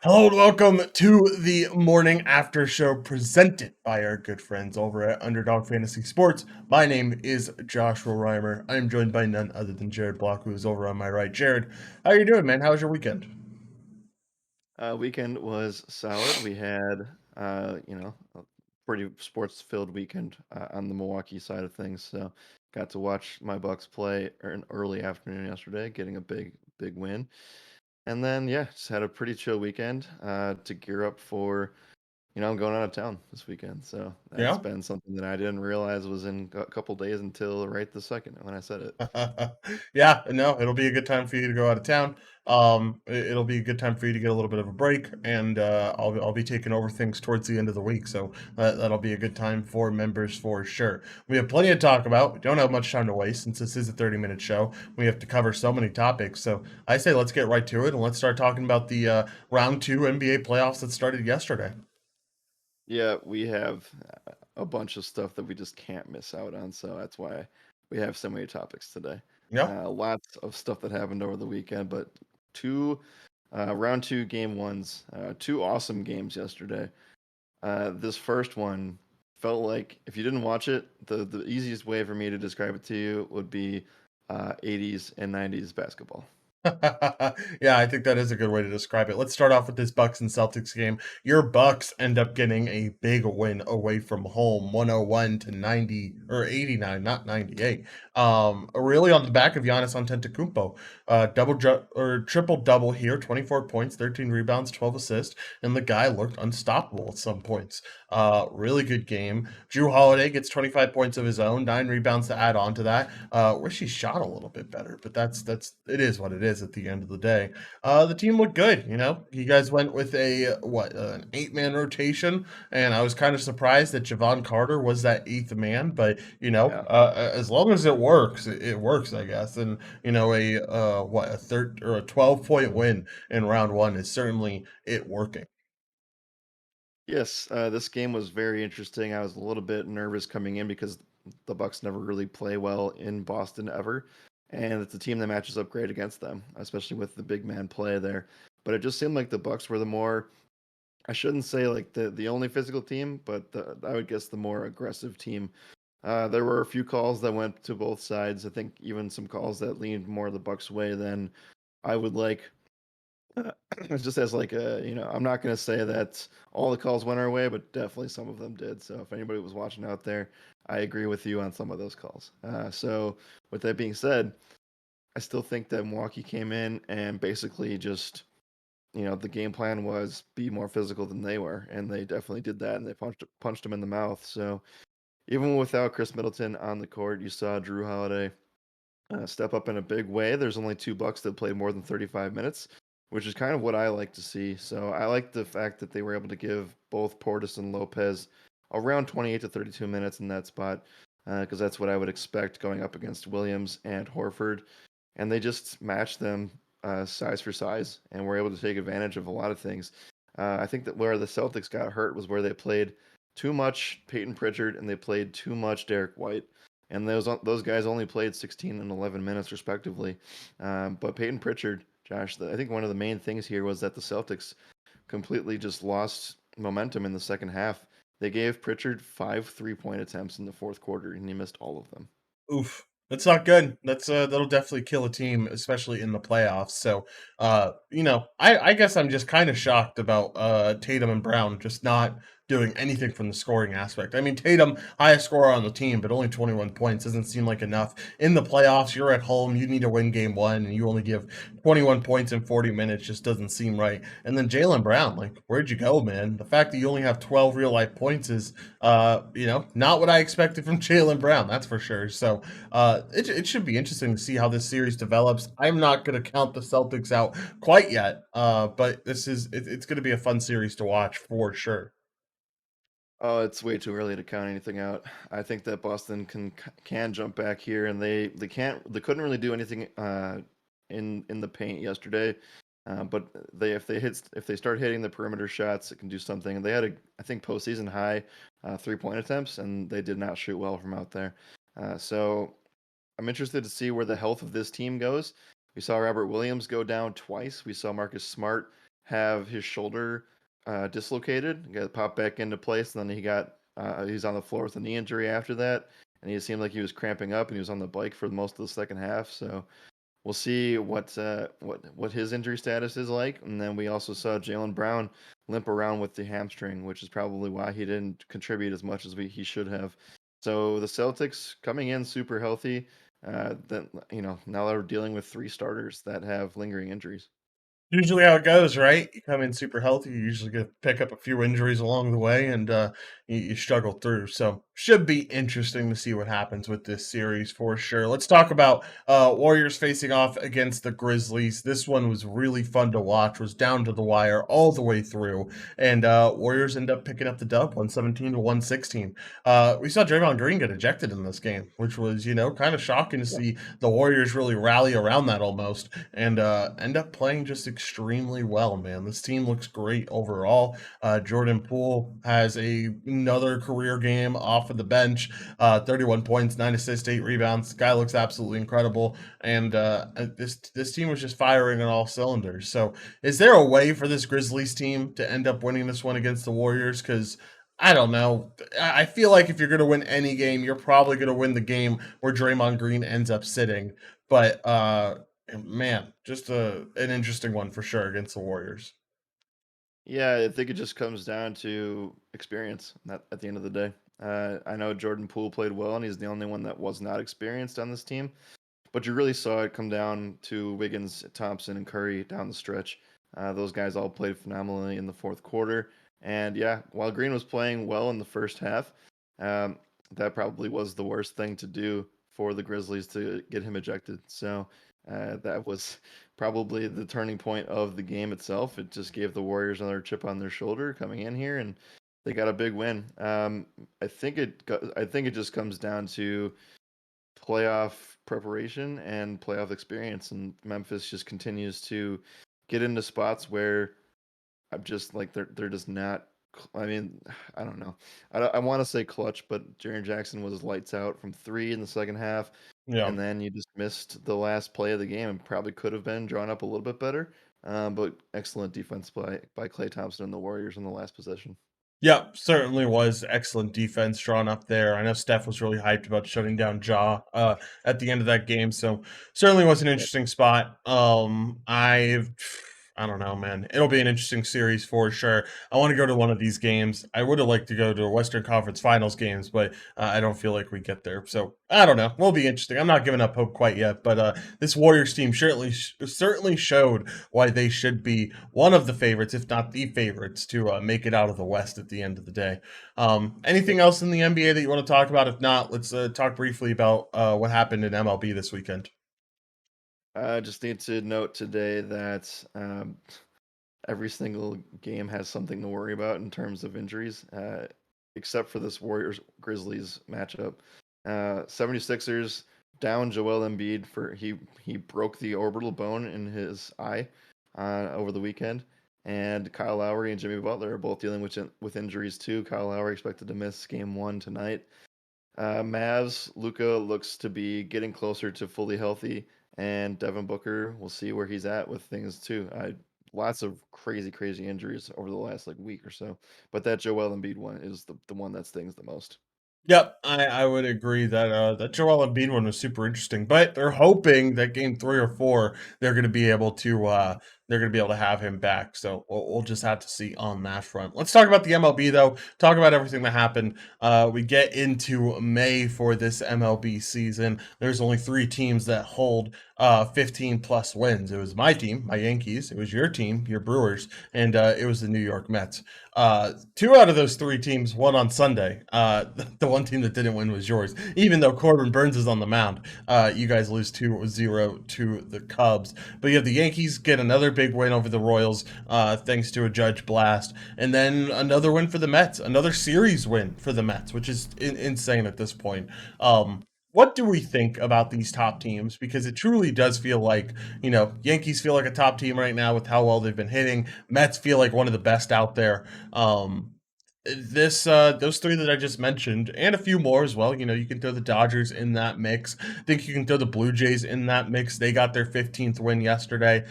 Hello and welcome to the morning after show presented by our good friends over at Underdog Fantasy Sports. My name is Joshua Reimer. I am joined by none other than Jared Block, who is over on my right. Jared, how you doing, man? How was your weekend? Weekend was solid. We had, a pretty sports-filled weekend on the Milwaukee side of things. So, got to watch my Bucks play an early afternoon yesterday, getting a big win. And then, yeah, just had a pretty chill weekend to gear up for, I'm going out of town this weekend. So that's Yeah. been something that I didn't realize was in a couple days until right the second when I said it. Yeah, no, it'll be a good time for you to go out of town. It'll be a good time for you to get a little bit of a break, and I'll be taking over things towards the end of the week, so that'll be a good time for members for sure. We have plenty to talk about. We don't have much time to waste since this is a 30-minute show. We have to cover so many topics, so I say let's get right to it and let's start talking about the round two NBA playoffs that started yesterday. Yeah, we have a bunch of stuff that we just can't miss out on. So that's why we have so many topics today. Yeah. Lots of stuff that happened over the weekend, but two round two game ones, two awesome games yesterday. This first one felt like if you didn't watch it, the easiest way for me to describe it to you would be 80s and 90s basketball. Yeah, I think that is a good way to describe it. Let's start off with this Bucks and Celtics game. Your Bucks end up getting a big win away from home, 101 to 90 or 89, not 98. Really on the back of Giannis Antetokounmpo. Or triple double here, 24 points, 13 rebounds, 12 assists, and the guy looked unstoppable at some points. Really good game. Drew Holiday gets 25 points of his own, 9 rebounds to add on to that. Wish he shot a little bit better, but that's it is what it is at the end of the day. The team looked good. You guys went with an 8-man rotation, and I was kind of surprised that Javon Carter was that eighth man, but Yeah. as long as it works, it works, I guess. And a third or a 12-point win in round one is certainly it working. Yes, this game was very interesting. I was a little bit nervous coming in because the Bucks never really play well in Boston ever, and it's a team that matches up great against them, especially with the big man play there. But it just seemed like the Bucks were the more, I shouldn't say like the only physical team, but I would guess the more aggressive team. There were a few calls that went to both sides. I think even some calls that leaned more the Bucks' way than I would like. Just as like I'm not going to say that all the calls went our way, but definitely some of them did. So if anybody was watching out there, I agree with you on some of those calls. So with that being said, I still think that Milwaukee came in and basically just, the game plan was be more physical than they were, and they definitely did that, and they punched them in the mouth. So even without Chris Middleton on the court, you saw Drew Holiday step up in a big way. There's only two Bucks that played more than 35 minutes, which is kind of what I like to see. So I like the fact that they were able to give both Portis and Lopez around 28 to 32 minutes in that spot, because that's what I would expect going up against Williams and Horford. and they just matched them size for size, and were able to take advantage of a lot of things. I think that where the Celtics got hurt was where they played too much Peyton Pritchard and they played too much Derek White, and those guys only played 16 and 11 minutes respectively. But Peyton Pritchard, Josh, I think one of the main things here was that the Celtics completely just lost momentum in the second half. They gave Pritchard 5 3-point attempts in the fourth quarter, and he missed all of them. Oof. That's not good. That'll definitely kill a team, especially in the playoffs. So, I guess I'm just kind of shocked about Tatum and Brown just not doing anything from the scoring aspect. I mean, Tatum, highest scorer on the team, but only 21 points doesn't seem like enough. In the playoffs, you're at home, you need to win game one, and you only give 21 points in 40 minutes just doesn't seem right. And then Jalen Brown, like, where'd you go, man? The fact that you only have 12 real life points is not what I expected from Jalen Brown, that's for sure. So it should be interesting to see how this series develops. I'm not going to count the Celtics out quite yet, but it's going to be a fun series to watch for sure. Oh, it's way too early to count anything out. I think that Boston can jump back here, and they couldn't really do anything in the paint yesterday. But if they start hitting the perimeter shots, it can do something. And they had I think postseason high 3-point attempts, and they did not shoot well from out there. So I'm interested to see where the health of this team goes. We saw Robert Williams go down twice. We saw Marcus Smart have his shoulder dislocated, got popped back into place, and then he's on the floor with a knee injury after that, and he seemed like he was cramping up, and he was on the bike for most of the second half. So we'll see what his injury status is like, and then we also saw Jalen Brown limp around with the hamstring, which is probably why he didn't contribute as much as he should have. So the Celtics coming in super healthy. That now they're dealing with three starters that have lingering injuries. Usually how it goes, right? You come in super healthy, you usually get to pick up a few injuries along the way, and you struggle through. So should be interesting to see what happens with this series for sure. Let's talk about Warriors facing off against the Grizzlies. This one was really fun to watch. Was down to the wire all the way through, and Warriors end up picking up the dub, 117 to 116. We saw Draymond Green get ejected in this game, which was kind of shocking to Yeah. see the Warriors really rally around that almost and end up playing just extremely well, man. This team looks great overall. Jordan Poole has another career game off of the bench, 31 points, 9 assists, 8 rebounds. Guy looks absolutely incredible, and this team was just firing on all cylinders. So, is there a way for this Grizzlies team to end up winning this one against the Warriors? Because I don't know. I feel like if you're going to win any game, you're probably going to win the game where Draymond Green ends up sitting. But man, just an interesting one for sure against the Warriors. Yeah, I think it just comes down to experience at the end of the day. I know Jordan Poole played well, and he's the only one that was not experienced on this team. But you really saw it come down to Wiggins, Thompson, and Curry down the stretch. Those guys all played phenomenally in the fourth quarter. And yeah, while Green was playing well in the first half, um, that probably was the worst thing to do for the Grizzlies to get him ejected. So that was probably the turning point of the game itself. It just gave the Warriors another chip on their shoulder coming in here, and they got a big win. I think it just comes down to playoff preparation and playoff experience, and Memphis just continues to get into spots where I'm just like they're just not. I mean, I don't know. I want to say clutch, but Jaren Jackson was lights out from three in the second half, Yeah. and then you just missed the last play of the game, and probably could have been drawn up a little bit better. But excellent defense by Klay Thompson and the Warriors in the last possession. Yeah, certainly was excellent defense drawn up there. I know Steph was really hyped about shutting down Ja at the end of that game, so certainly was an Yep. interesting spot. I don't know, man. It'll be an interesting series for sure. I want to go to one of these games. I would have liked to go to a Western Conference Finals games, but I don't feel like we get there. So I don't know. Will be interesting. I'm not giving up hope quite yet, but this Warriors team certainly showed why they should be one of the favorites, if not the favorites, to make it out of the West at the end of the day. Anything else in the NBA that you want to talk about? If not, let's talk briefly about what happened in MLB this weekend. I just need to note today that every single game has something to worry about in terms of injuries, except for this Warriors Grizzlies matchup. 76ers down Joel Embiid for he broke the orbital bone in his eye over the weekend, and Kyle Lowry and Jimmy Butler are both dealing with injuries too. Kyle Lowry expected to miss Game 1 tonight. Mavs Luca looks to be getting closer to fully healthy, and Devin Booker, we'll see where he's at with things too. Lots of crazy injuries over the last like week or so, but that Joel Embiid one is the one that stings the most. Yep, I would agree that that Joel Embiid one was super interesting, but they're hoping that game 3 or 4 they're going to be able to have him back. So we'll just have to see on that front. Let's talk about the MLB though. Talk about everything that happened. We get into May for this MLB season. There's only 3 teams that hold 15 plus wins. It was my team, my Yankees. It was your team, your Brewers, and it was the New York Mets. 2 out of those 3 teams won on Sunday. The one team that didn't win was yours. Even though Corbin Burns is on the mound, you guys lose 2-0 to the Cubs. But you have the Yankees get another big win over the Royals, thanks to a judge blast, and then another win for the Mets, another series win for the Mets, which is insane at this point. What do we think about these top teams? Because it truly does feel like, Yankees feel like a top team right now with how well they've been hitting. Mets feel like one of the best out there. This those 3 that I just mentioned, and a few more as well. You can throw the Dodgers in that mix. I think you can throw the Blue Jays in that mix. They got their 15th win yesterday.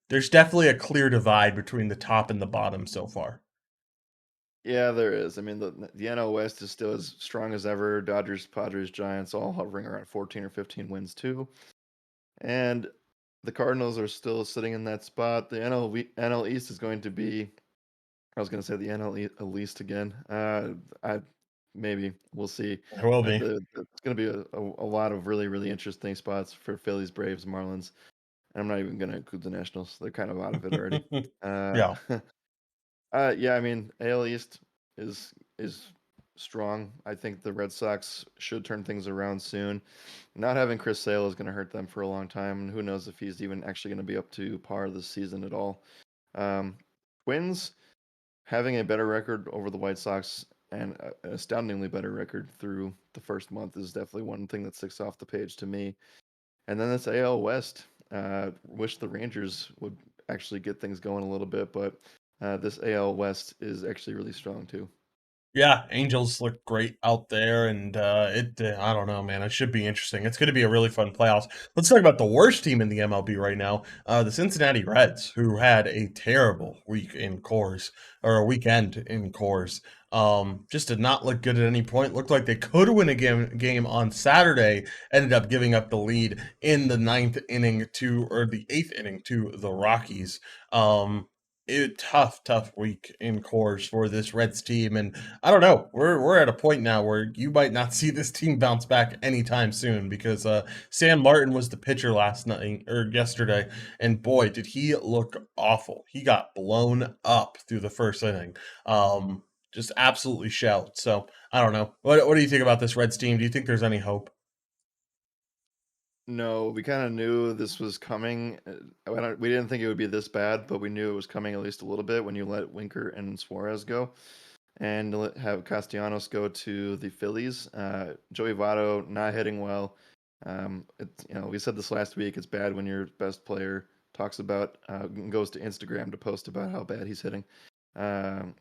There's definitely a clear divide between the top and the bottom so far. Yeah, there is. I mean, the NL West is still as strong as ever. Dodgers, Padres, Giants, all hovering around 14 or 15 wins too. And the Cardinals are still sitting in that spot. The NL East is going to be, I was going to say the East again. I maybe we'll see. It will be. It's going to be a lot of really interesting spots for Phillies, Braves, Marlins. And I'm not even going to include the Nationals. They're kind of out of it already. Uh, Yeah. yeah, I mean, AL East is strong. I think the Red Sox should turn things around soon. Not having Chris Sale is going to hurt them for a long time, and who knows if he's even actually going to be up to par this season at all. Um, Twins having a better record over the White Sox and an astoundingly better record through the first month is definitely one thing that sticks off the page to me. And then this AL West. Wish the Rangers would actually get things going a little bit, but this AL West is actually really strong too. Yeah, Angels look great out there, and I don't know, man. It should be interesting. It's going to be a really fun playoffs. Let's talk about the worst team in the MLB right now, the Cincinnati Reds, who had a terrible week in cores or a weekend in cores. Just did not look good at any point. Looked like they could win a game on Saturday. Ended up giving up the lead in the the 8th inning to the Rockies. Tough week in cores for this Reds team, and I don't know. We're at a point now where you might not see this team bounce back anytime soon because Sam Martin was the pitcher last night or yesterday, and boy, did he look awful. He got blown up through the first inning. Just absolutely shelled. So I don't know. What do you think about this Reds team? Do you think there's any hope? No, we kind of knew this was coming. We didn't think it would be this bad, but we knew it was coming at least a little bit when you let Winker and Suarez go, and have Castellanos go to the Phillies. Joey Votto not hitting well. We said this last week. It's bad when your best player talks about goes to Instagram to post about how bad he's hitting, um,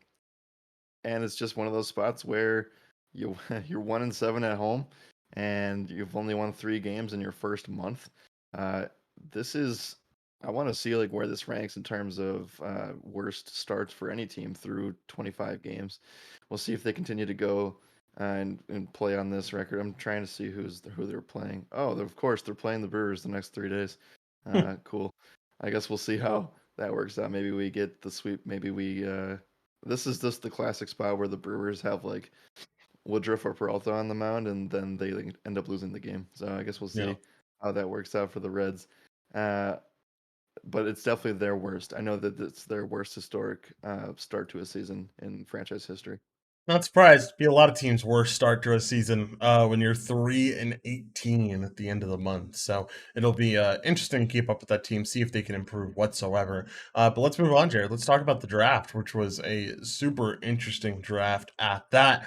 and it's just one of those spots where you're 1-7 at home, and you've only won 3 games in your first month. Uh, this is I want to see like where this ranks in terms of worst starts for any team through 25 games. We'll see if they continue to go and play on this record. I'm trying to see who they're playing. Oh, of course they're playing the Brewers the next 3 days. Cool. I guess we'll see how that works out. Maybe we get the sweep. Maybe we. This is just the classic spot where the Brewers have like Woodruff or Peralta on the mound, and then they like, end up losing the game. So I guess we'll Yeah. see how that works out for the Reds. Uh, but it's definitely their worst. I know that it's their worst historic start to a season in franchise history. Not surprised. Be a lot of teams' worst start to a season when you're 3-18 at the end of the month. So it'll be interesting to keep up with that team, see if they can improve whatsoever. But let's move on, Jared. Let's talk about the draft, which was a super interesting draft at that.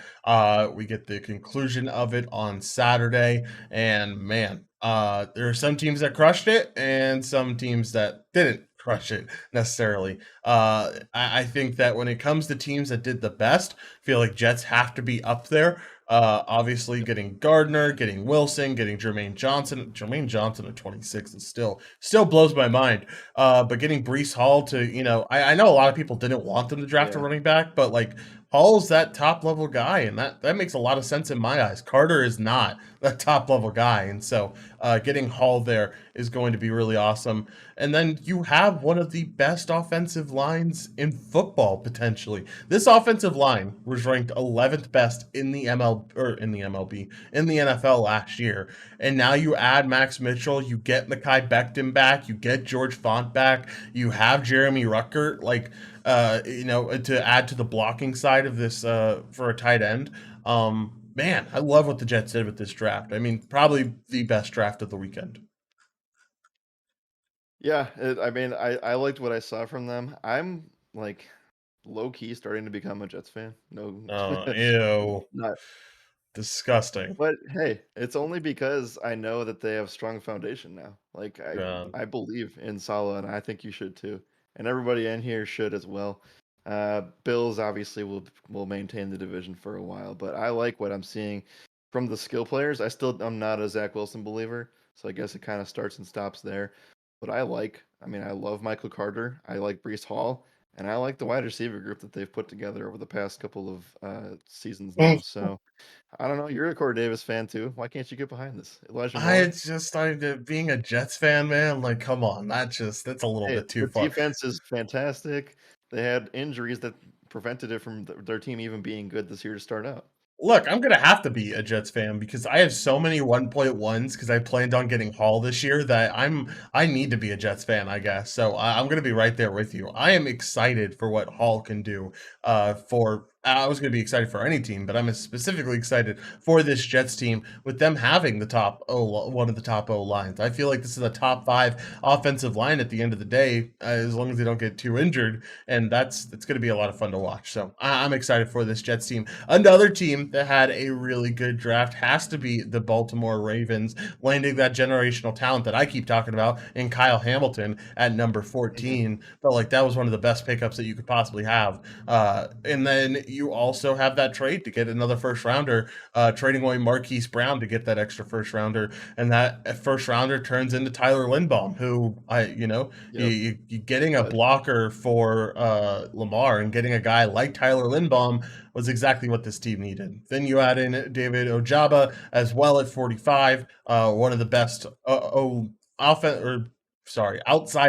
We get the conclusion of it on Saturday, and man, there are some teams that crushed it and some teams that didn't crush it necessarily. I think that when it comes to teams that did the best, feel like Jets have to be up there. Obviously, getting Gardner, getting Wilson, getting Jermaine Johnson. Jermaine Johnson at 26 is still blows my mind. But getting Brees Hall to, I know a lot of people didn't want them to draft a Yeah. running back, but like Hall's that top level guy, and that makes a lot of sense in my eyes. Carter is not that top level guy, and so getting Hall there is going to be really awesome. And then you have one of the best offensive lines in football potentially. This offensive line was ranked 11th best in the MLB in the NFL last year. And now you add Max Mitchell, you get Mekhi Becton back, you get George Font back, you have Jeremy Ruckert to add to the blocking side of this for a tight end. Man, I love what the Jets did with this draft. I mean, probably the best draft of the weekend. Yeah, I mean, I liked what I saw from them. I'm like low key starting to become a Jets fan. No, Ew, not. disgusting. But hey, it's only because I know that they have strong foundation now. Like God. I believe in Salah, and I think you should too, and everybody in here should as well. Bills obviously will maintain the division for a while, but I like what I'm seeing from the skill players. I'm not a Zach Wilson believer, so I guess it kind of starts and stops there. But I mean, I love Michael Carter. I like Brees Hall, and I like the wide receiver group that they've put together over the past couple of seasons now. So. I don't know. You're a Corey Davis fan too. Why can't you get behind this? Elijah I Moore? just started being a Jets fan, man. Like, come on, that's a little Hey, bit too the far. defense is fantastic. They had injuries that prevented it from their team even being good this year to start out. Look, I'm gonna have to be a Jets fan because I have so many 1.1s because I planned on getting Hall this year that I need to be a Jets fan, I guess. So I'm gonna be right there with you. I am excited for what Hall can do. For I was gonna be excited for any team, but I'm specifically excited for this Jets team with them having one of the top O lines. I feel like this is a top five offensive line at the end of the day, as long as they don't get too injured, and that's gonna be a lot of fun to watch. So I'm excited for this Jets team. Another team that had a really good draft has to be the Baltimore Ravens, landing that generational talent that I keep talking about in Kyle Hamilton at number Mhm. 14. Felt like that was one of the best pickups that you could possibly have. And then you also have that trade to get another first rounder, trading away Marquis Brown to get that extra first rounder. And that first rounder turns into Tyler Lindbaum, who Yep. you getting a But blocker for Lamar and getting a guy like Tyler Lindbaum was exactly what this team needed. Then you add in David Ojaba as well at 45, one of the best outside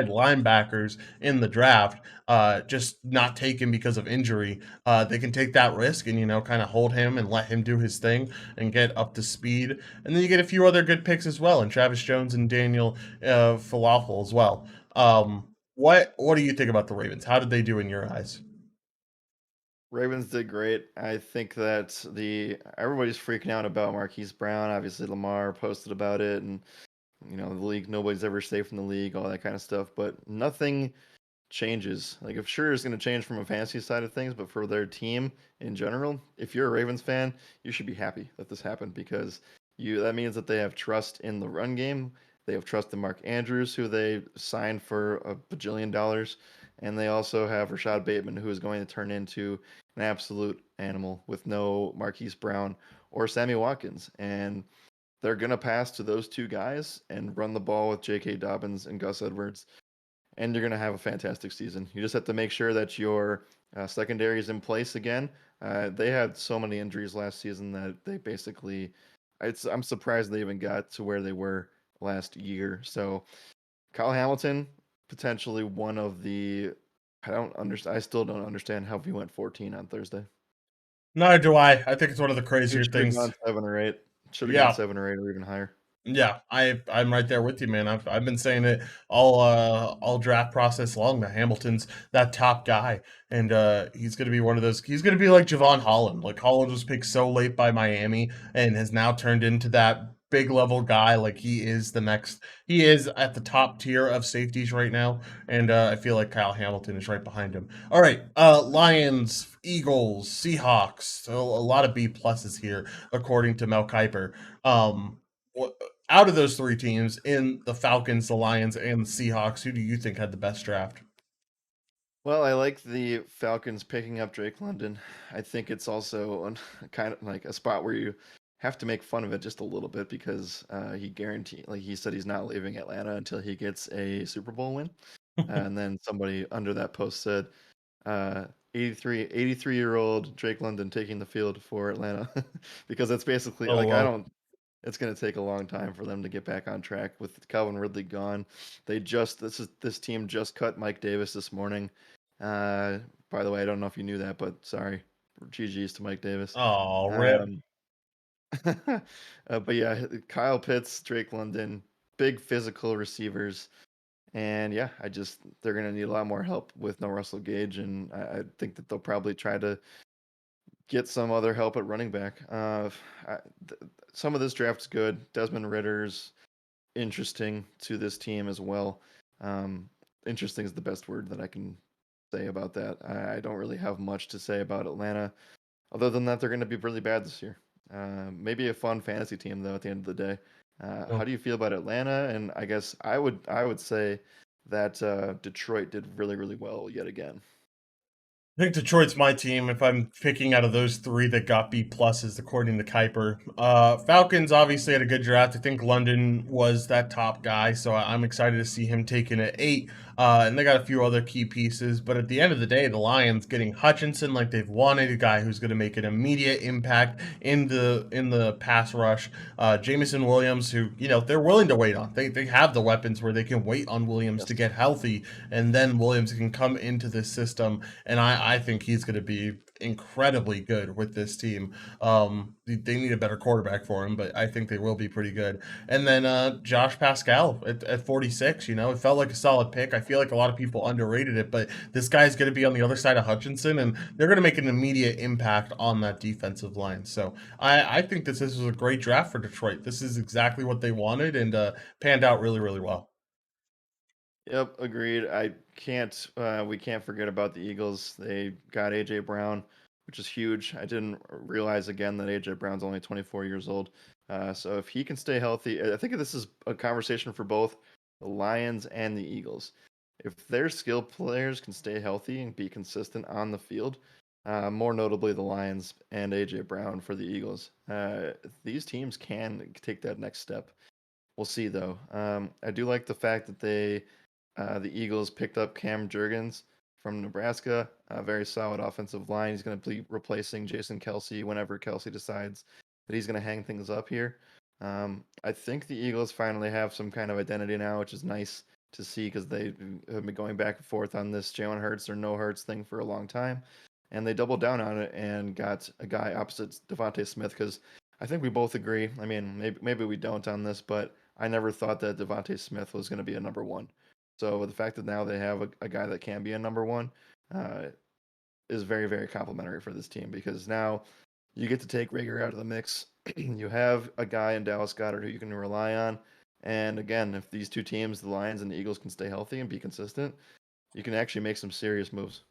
linebackers in the draft, just not taken because of injury. They can take that risk and kind of hold him and let him do his thing and get up to speed. And then you get a few other good picks as well, and Travis Jones and Daniel Falafel as well. What do you think about the Ravens? How did they do in your eyes? Ravens did great. I think that the everybody's freaking out about Marquise Brown. Obviously, Lamar posted about it, and the league. Nobody's ever safe in the league, all that kind of stuff. But nothing changes. Like if sure is going to change from a fantasy side of things, but for their team in general, if you're a Ravens fan, you should be happy that this happened because that means that they have trust in the run game. They have trust in Mark Andrews, who they signed for a bajillion dollars, and they also have Rashad Bateman, who is going to turn into an absolute animal with no Marquise Brown or Sammy Watkins. And they're going to pass to those two guys and run the ball with J.K. Dobbins and Gus Edwards and you're going to have a fantastic season. You just have to make sure that your secondary is in place again. They had so many injuries last season that they basically, I'm surprised they even got to where they were last year. So Kyle Hamilton, potentially one of the, I don't understand. I still don't understand how he went 14 on Thursday. Neither do I. I think it's one of the Dude crazier should have things. gone 7 or 8. Should have gone Yeah, 7 or 8 or even higher. Yeah, I'm right there with you, man. I've been saying it all draft process long that Hamilton's that top guy, and he's gonna be one of those. He's gonna be like Javon Holland. Like Holland was picked so late by Miami and has now turned into that big level guy. Like he is the next. He is at the top tier of safeties right now, and I feel like Kyle Hamilton is right behind him. All right, Lions, Eagles, Seahawks. So a lot of B pluses here, according to Mel Kiper. Um, out of those three teams, in the Falcons, the Lions, and the Seahawks, who do you think had the best draft? Well, I like the Falcons picking up Drake London. I think it's also kind of like a spot where you have to make fun of it just a little bit because he said he's not leaving Atlanta until he gets a Super Bowl win. And then somebody under that post said, uh, 83-year-old Drake London taking the field for Atlanta because it's basically like I LOL. don't. It's going to take a long time for them to get back on track with Calvin Ridley gone. This team just cut Mike Davis this morning. Uh, by the way, I don't know if you knew that, but sorry, GG's to Mike Davis. Oh, rip. Um, but yeah, Kyle Pitts, Drake London, big physical receivers. And yeah, they're going to need a lot more help with no Russell Gage. And I think that they'll probably try to get some other help at running back. I, th- some of this draft's good. Desmond Ritter's interesting to this team as well. Um, Interesting is the best word that I can say about that. I don't really have much to say about Atlanta, other than that they're going to be really bad this year. Maybe a fun fantasy team though. At the end of the day, how do you feel about Atlanta? And I guess I would say that Detroit did really really well yet again. I think Detroit's my team if I'm picking out of those three that got B pluses, according to Kuiper. Falcons obviously had a good draft. I think London was that top guy, so I'm excited to see him taken at 8. And they got a few other key pieces, but at the end of the day, the Lions getting Hutchinson like they've wanted, a guy who's going to make an immediate impact in the pass rush. Jamison Williams, who they're willing to wait on. They have the weapons where they can wait on Williams to Yes. get healthy, and then Williams can come into this system, and I think he's going to be incredibly good with this team. They need a better quarterback for him, but I think they will be pretty good. And then Josh Pascal at 46, it felt like a solid pick. I feel like a lot of people underrated it, but this guy's going to be on the other side of Hutchinson, and they're going to make an immediate impact on that defensive line. So I think this was a great draft for Detroit. This is exactly what they wanted, and panned out really, really well. Yep, agreed. We can't forget about the Eagles. They got AJ Brown, which is huge. I didn't realize again that AJ Brown's only 24 years old. So if he can stay healthy, I think this is a conversation for both the Lions and the Eagles. If their skill players can stay healthy and be consistent on the field, more notably the Lions and AJ Brown for the Eagles, these teams can take that next step. We'll see though. I do like the fact that the Eagles picked up Cam Jurgens from Nebraska, a very solid offensive line. He's going to be replacing Jason Kelsey whenever Kelsey decides that he's going to hang things up here. I think the Eagles finally have some kind of identity now, which is nice to see because they have been going back and forth on this Jalen Hurts or no Hurts thing for a long time. And they doubled down on it and got a guy opposite Devontae Smith because I think we both agree. I mean, maybe we don't on this, but I never thought that Devontae Smith was going to be a number one. So the fact that now they have a guy that can be a number one uh, is very, very complimentary for this team because now you get to take Rager out of the mix. You have a guy in Dallas Goddard who you can rely on. And again, if these two teams, the Lions and the Eagles, can stay healthy and be consistent, you can actually make some serious moves.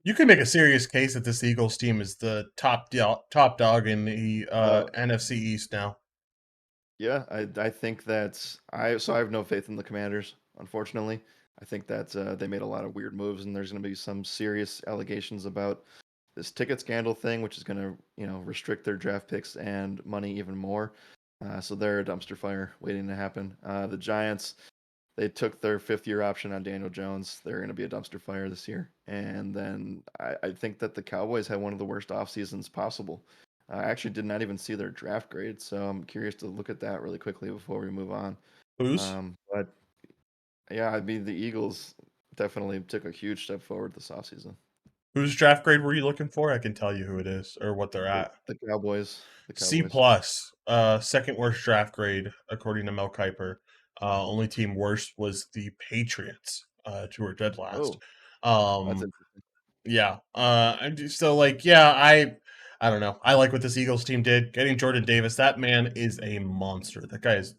You can make a serious case that this Eagles team is the top dog in the Uh, NFC East now. yeah, I think that I have no faith in the Commanders, unfortunately. I think that they made a lot of weird moves, and there's going to be some serious allegations about this ticket scandal thing, which is going to, restrict their draft picks and money even more. So they're a dumpster fire waiting to happen. The Giants, they took their fifth-year option on Daniel Jones. They're going to be a dumpster fire this year. And then I think that the Cowboys had one of the worst off seasons possible. I actually did not even see their draft grade, so I'm curious to look at that really quickly before we move on. Who's? But yeah, I mean the Eagles definitely took a huge step forward this offseason. Whose draft grade were you looking for? I can tell you who it is or what they're The at. the Cowboys. The C Cowboys. plus, second worst draft grade according to Mel Kiper. Only team worst was the Patriots, who were dead last. Oh, that's Um, interesting. yeah. I'm just so like, yeah, I don't know. I like what this Eagles team did. Getting Jordan Davis, that man is a monster. That guy is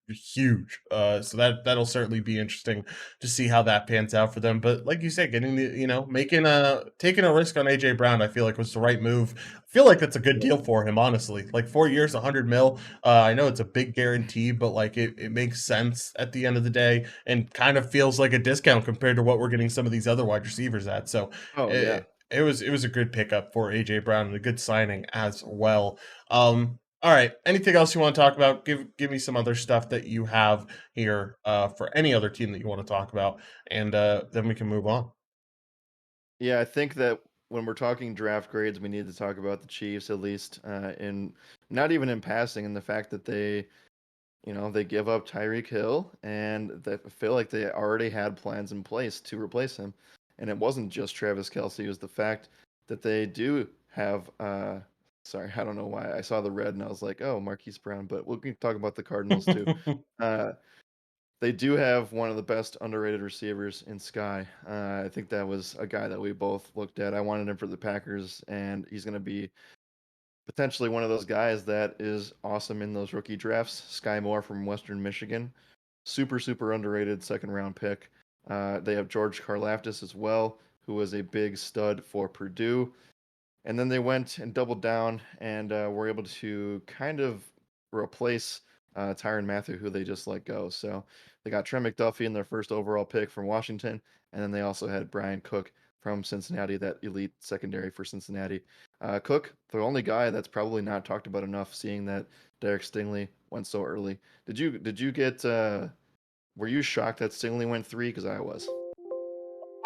huge. So that'll certainly be interesting to see how that pans out for them. But like you said, getting the making a taking a risk on AJ Brown, I feel like was the right move. I feel like that's a good Yeah. deal for him, honestly. Like 4 years, 100 mil. I know it's a big guarantee, but like it makes sense at the end of the day, and kind of feels like a discount compared to what we're getting some of these other wide receivers at. So Oh yeah. it was a good pickup for AJ Brown and a good signing as well. All right. Anything else you want to talk about? Give me some other stuff that you have here for any other team that you want to talk about, and then we can move on. Yeah, I think that when we're talking draft grades, we need to talk about the Chiefs at least, in not even in passing, and the fact that they give up Tyreek Hill, and they feel like they already had plans in place to replace him. And it wasn't just Travis Kelce; it was the fact that they do have. Sorry, I don't know why I saw the red and I was like, "Oh, Marquise Brown," but we can talk about the Cardinals too. Uh, they do have one of the best underrated receivers in Sky. I think that was a guy that we both looked at. I wanted him for the Packers, and he's going to be potentially one of those guys that is awesome in those rookie drafts. Sky Moore from Western Michigan, super super underrated second round pick. They have George Karlaftis as well, who was a big stud for Purdue. And then they went and doubled down and were able to kind of replace Tyron Matthew, who they just let go. So they got Trent McDuffie in their first overall pick from Washington, and then they also had Brian Cook from Cincinnati, that elite secondary for Cincinnati. Cook, the only guy that's probably not talked about enough, seeing that Derek Stingley went so early. Did you get? Were you shocked that Stingley went three? Because I was.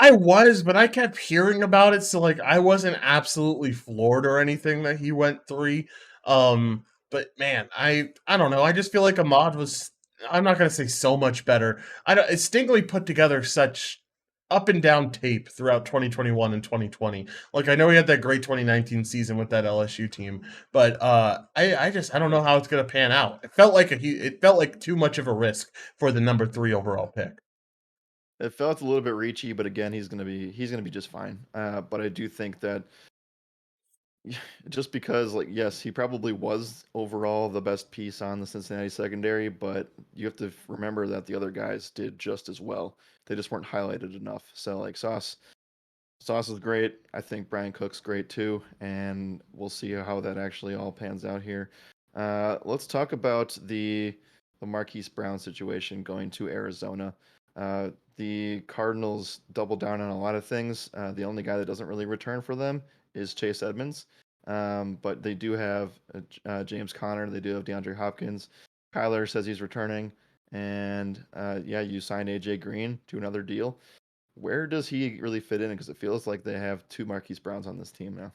I was, but I kept hearing about it, so like I wasn't absolutely floored or anything that he went three. But man, I don't know. I just feel like Ahmad was. I'm not gonna say so much better. I don't. Stingley put together such up and down tape throughout 2021 and 2020. Like I know he had that great 2019 season with that LSU team, but I don't know how it's gonna pan out. It felt like too much of a risk for the number three overall pick. It felt a little bit reachy, but again, he's gonna be just fine. But I do think that just because, like, yes, he probably was overall the best piece on the Cincinnati secondary, but you have to remember that the other guys did just as well. They just weren't highlighted enough. So like Sauce is great. I think Brian Cook's great too, and we'll see how that actually all pans out here. Let's talk about the Marquise Brown situation going to Arizona. The Cardinals double down on a lot of things. The only guy that doesn't really return for them is Chase Edmonds, but they do have James Conner. They do have DeAndre Hopkins. Kyler says he's returning, and yeah, you signed AJ Green to another deal. Where does he really fit in? Because it feels like they have two Marquise Browns on this team now.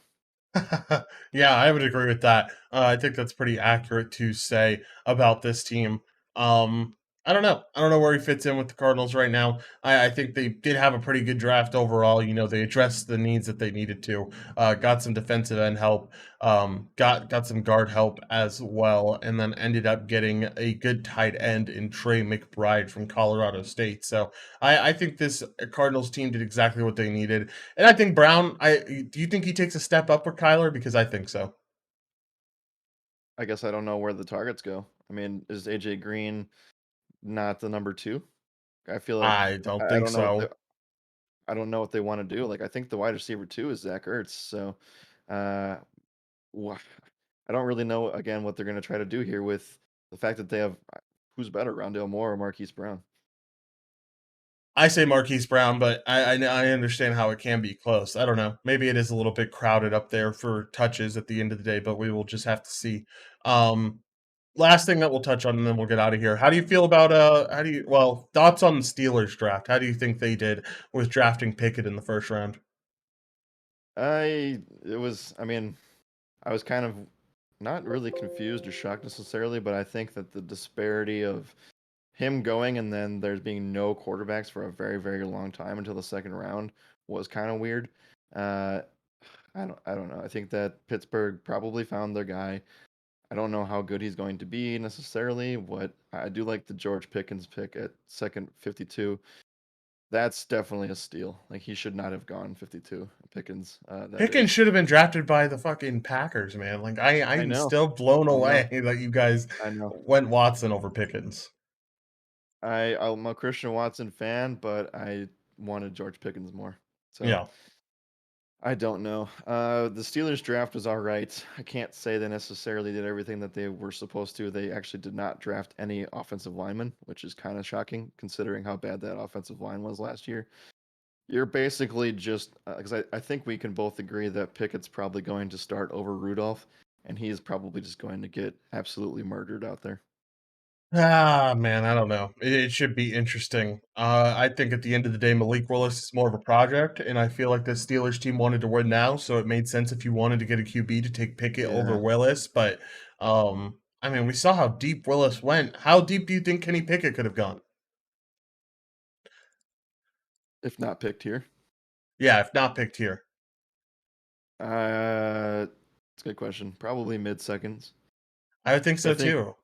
Yeah, I would agree with that. I think that's pretty accurate to say about this team. Um, I don't know. I don't know where he fits in with the Cardinals right now. I think they did have a pretty good draft overall. They addressed the needs that they needed to. Got some defensive end help. Got some guard help as well, and then ended up getting a good tight end in Trey McBride from Colorado State. So I think this Cardinals team did exactly what they needed. And I think Brown, I do you think he takes a step up with Kyler? Because I think so. I guess I don't know where the targets go. I mean, is AJ Green not the number two? I feel like I don't I think don't know what they so. I don't know what they want to do. Like I think the wide receiver two is Zach Ertz. So uh wha- I don't really know again what they're gonna try to do here with the fact that they have who's better, Rondale Moore or Marquise Brown. I say Marquise Brown, but I understand how it can be close. I don't know. Maybe it is a little bit crowded up there for touches at the end of the day, but we will just have to see. Um, Last thing that we'll touch on, and then we'll get out of here. How do you feel about thoughts on the Steelers draft? How do you think they did with drafting Pickett in the first round? I mean, I was kind of not really confused or shocked necessarily, but I think that the disparity of him going and then there's being no quarterbacks for a very, very long time until the second round was kind of weird. Uh, I don't know. I think that Pittsburgh probably found their guy. I don't know how good he's going to be necessarily. What I do like the George Pickens pick at second 52. That's definitely a steal. Like he should not have gone 52. Pickens, that Pickens is. should have been drafted by the fucking Packers, man. Like I I'm know. still blown I know. away that you guys I know. went Watson over Pickens. I'm a Christian Watson fan, but I wanted George Pickens more. So Yeah. I don't know. The Steelers draft was all right. I can't say they necessarily did everything that they were supposed to. They actually did not draft any offensive linemen, which is kind of shocking considering how bad that offensive line was last year. You're basically just because I think we can both agree that Pickett's probably going to start over Rudolph, and he's probably just going to get absolutely murdered out there. Ah, man, I don't know. It should be interesting. I think at the end of the day, Malik Willis is more of a project, and I feel like the Steelers team wanted to win now, so it made sense if you wanted to get a QB to take Pickett over Yeah, Willis. But I mean, we saw how deep Willis went. How deep do you think Kenny Pickett could have gone? if not picked here. Yeah, if not picked here. It's a good question. Probably mid seconds. I would think I so think too.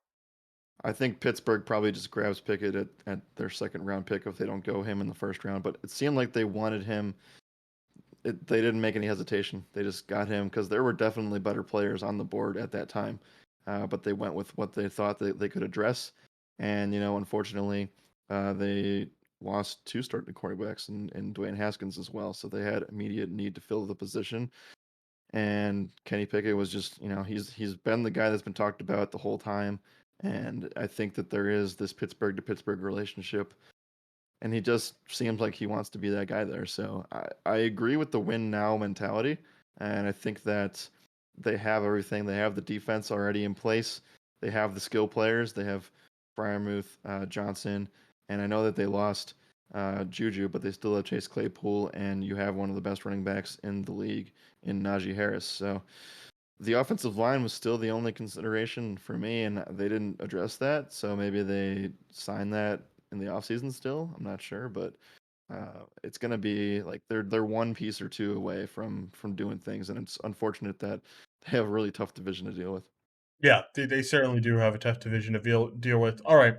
I think Pittsburgh probably just grabs Pickett at their second round pick if they don't go him in the first round. But it seemed like they wanted him. They didn't make any hesitation. They just got him because there were definitely better players on the board at that time. But they went with what they thought they could address. And, unfortunately, they lost two starting quarterbacks and Dwayne Haskins as well. So they had immediate need to fill the position. And Kenny Pickett was just, he's been the guy that's been talked about the whole time. And I think that there is this Pittsburgh to Pittsburgh relationship, and he just seems like he wants to be that guy there. So I agree with the win now mentality, and I think that they have everything. They have the defense already in place. They have the skill players. They have Fryermuth, Johnson, and I know that they lost Juju, but they still have Chase Claypool, and you have one of the best running backs in the league in Najee Harris. So the offensive line was still the only consideration for me, and they didn't address that. So maybe they signed that in the offseason still. I'm not sure, but it's going to be like they're one piece or two away from doing things, and it's unfortunate that they have a really tough division to deal with. Yeah, they certainly do have a tough division to deal with. All right.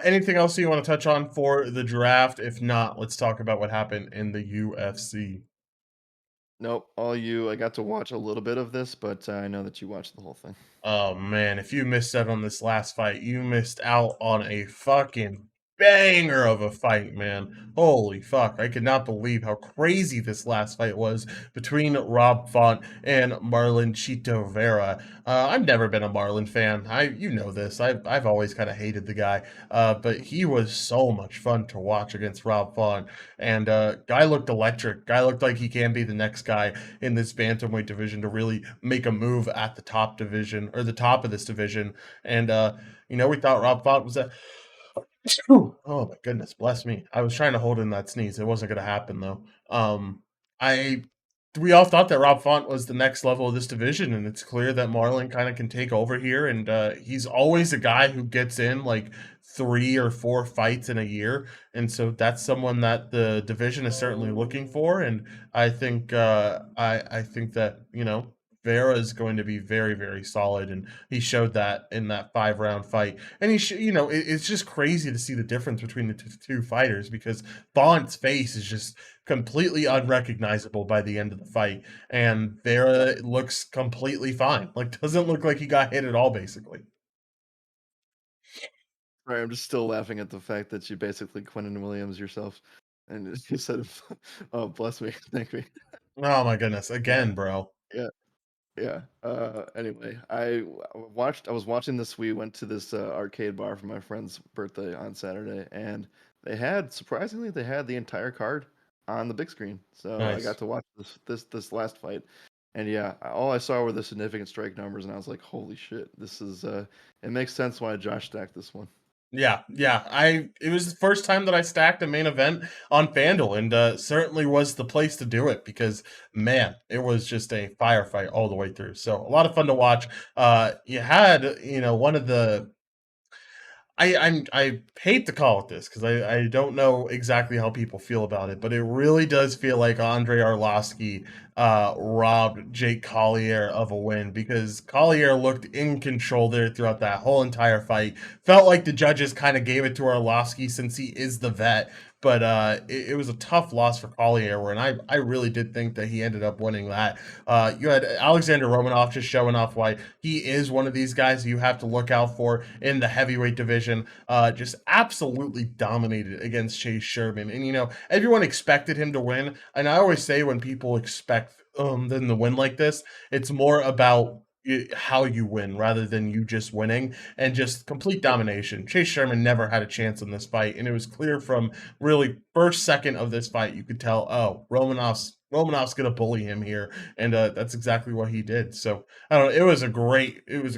Anything else you want to touch on for the draft? If not, let's talk about what happened in the UFC. Nope, all you. I got to watch a little bit of this, but I know that you watched the whole thing. Oh man, if you missed out on this last fight, you missed out on a fucking banger of a fight, man. Holy fuck. I could not believe how crazy this last fight was between Rob Font and Marlon Chito Vera. I've never been a Marlon fan. You know this. I've always kind of hated the guy. But he was so much fun to watch against Rob Font. And guy looked electric. Guy looked like he can be the next guy in this bantamweight division to really make a move at the top division or the top of this division. And we thought Rob Font was a oh my goodness, bless me. I was trying to hold in that sneeze. It wasn't going to happen though. I we all thought that Rob Font was the next level of this division, and it's clear that Marlon kind of can take over here. And he's always a guy who gets in like 3 or 4 fights in a year, and so that's someone that the division is certainly looking for. And I think I think that Vera is going to be very very solid, and he showed that in that 5 round fight. And it's just crazy to see the difference between the two fighters because Font's face is just completely unrecognizable by the end of the fight, and Vera looks completely fine. Like doesn't look like he got hit at all, basically. Right, I'm just still laughing at the fact that you basically Quentin Williams yourself, and you said, "Oh, bless me, thank me." Oh my goodness, Yeah, again, bro. yeah. Yeah. Anyway, I was watching this. We went to this arcade bar for my friend's birthday on Saturday, and they had the entire card on the big screen. So I got Nice. to watch this last fight, and yeah, all I saw were the significant strike numbers, and I was like, holy shit, this is it makes sense why Josh stacked this one. Yeah, yeah. It was the first time that I stacked a main event on FanDuel, and certainly was the place to do it because man, it was just a firefight all the way through. So a lot of fun to watch. You had one of the I hate to call it this because I don't know exactly how people feel about it, but it really does feel like Andre Arlovsky robbed Jake Collier of a win because Collier looked in control there throughout that whole entire fight. Felt like the judges kind of gave it to Arlovsky since he is the vet, but it was a tough loss for Collier, where and I really did think that he ended up winning that. You had Alexander Romanov just showing off why he is one of these guys you have to look out for in the heavyweight division. Just absolutely dominated against Chase Sherman. And, everyone expected him to win. And I always say when people expect them to win like this, it's more about how you win rather than you just winning and just complete domination. Chase Sherman never had a chance in this fight, and it was clear from really first second of this fight you could tell, oh, Romanov's gonna bully him here, and that's exactly what he did. So I don't know. It was a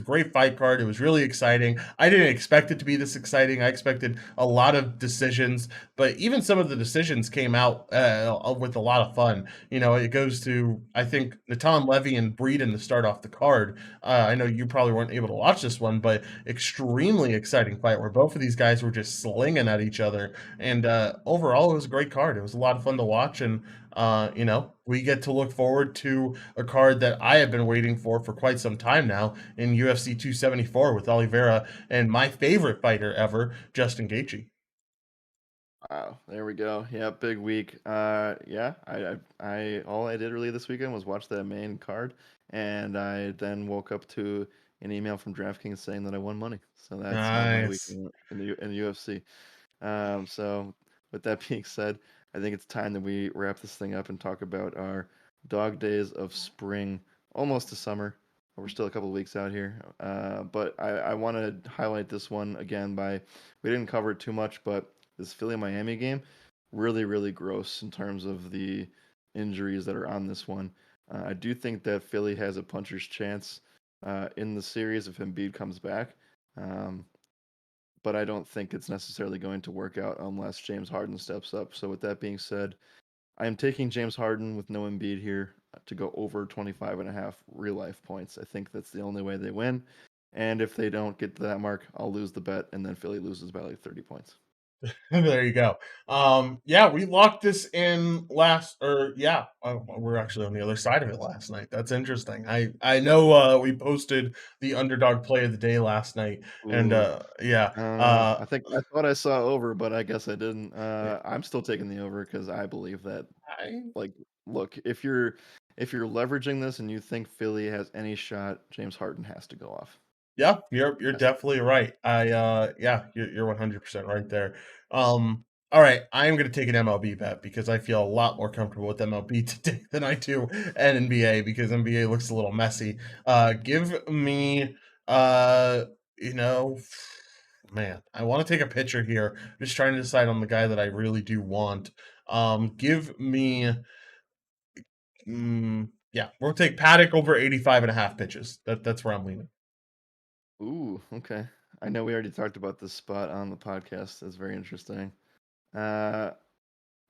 great fight card. It was really exciting. I didn't expect it to be this exciting. I expected a lot of decisions, but even some of the decisions came out with a lot of fun. It goes to I think Natan Levy and Breeden to start off the card. I know you probably weren't able to watch this one, but extremely exciting fight where both of these guys were just slinging at each other. And overall, it was a great card. It was a lot of fun to watch, and we get to look forward to a card that I have been waiting for quite some time now in UFC 274 with Oliveira and my favorite fighter ever, Justin Gaethje. Wow, there we go. Yeah, big week. Yeah, all I did really this weekend was watch that main card, and I then woke up to an email from DraftKings saying that I won money. So that's how my week Nice. went in the UFC. So with that being said, I think it's time that we wrap this thing up and talk about our dog days of spring, almost to summer. We're still a couple of weeks out here, but I want to highlight this one again. We didn't cover it too much, but this Philly Miami game, really, really gross in terms of the injuries that are on this one. I do think that Philly has a puncher's chance in the series if Embiid comes back. Um, but I don't think it's necessarily going to work out unless James Harden steps up. So with that being said, I am taking James Harden with no Embiid here to go over 25 and a half real life points. I think that's the only way they win. And if they don't get to that mark, I'll lose the bet, and then Philly loses by like 30 points. There you go. Yeah, we locked this in last, or yeah, we're actually on the other side of it last night. That's interesting. I know we posted the underdog play of the day last night, and Ooh, yeah, I don't know. I thought I saw over, but I guess I didn't. yeah, I'm still taking the over because I believe that, I, like, look, if you're leveraging this and you think Philly has any shot, James Harden has to go off. yeah, you're Has to. definitely right. Yeah, you're 100% right there. All right, I am going to take an MLB bet because I feel a lot more comfortable with MLB today than I do at NBA because NBA looks a little messy. Give me, uh, you know, man, I want to take a pitcher here. Just trying to decide on the guy that I really do want. Give me, yeah, we'll take Paddock over 85 and a half pitches. That's where I'm leaning. Ooh, okay. I know we already talked about this spot on the podcast. That's very interesting. Uh,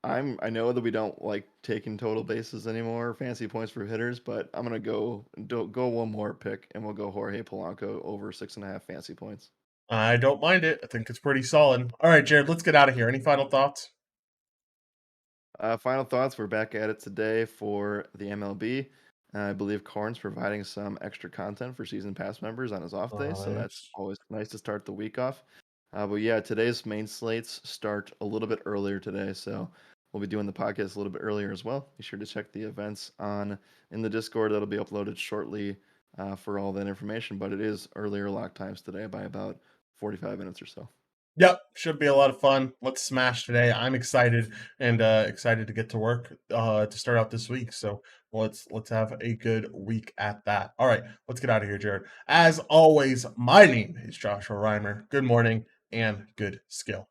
I know that we don't like taking total bases anymore, fancy points for hitters, but I'm gonna go one more pick, and we'll go Jorge Polanco over 6.5 fancy points. I don't mind it. I think it's pretty solid. All right, Jared, let's get out of here. Any final thoughts? Final thoughts. We're back at it today for the MLB. I believe Corn's providing some extra content for season pass members on his off day, so that's Nice. always nice to start the week off. But yeah, today's main slates start a little bit earlier today, so we'll be doing the podcast a little bit earlier as well. Be sure to check the events on in the Discord. That'll be uploaded shortly for all that information. But it is earlier lock times today by about 45 minutes or so. Yep, should be a lot of fun. Let's smash today. I'm excited and excited to get to work to start out this week. So let's have a good week at that. All right, let's get out of here, Jared. As always, my name is Joshua Reimer. Good morning and good skill.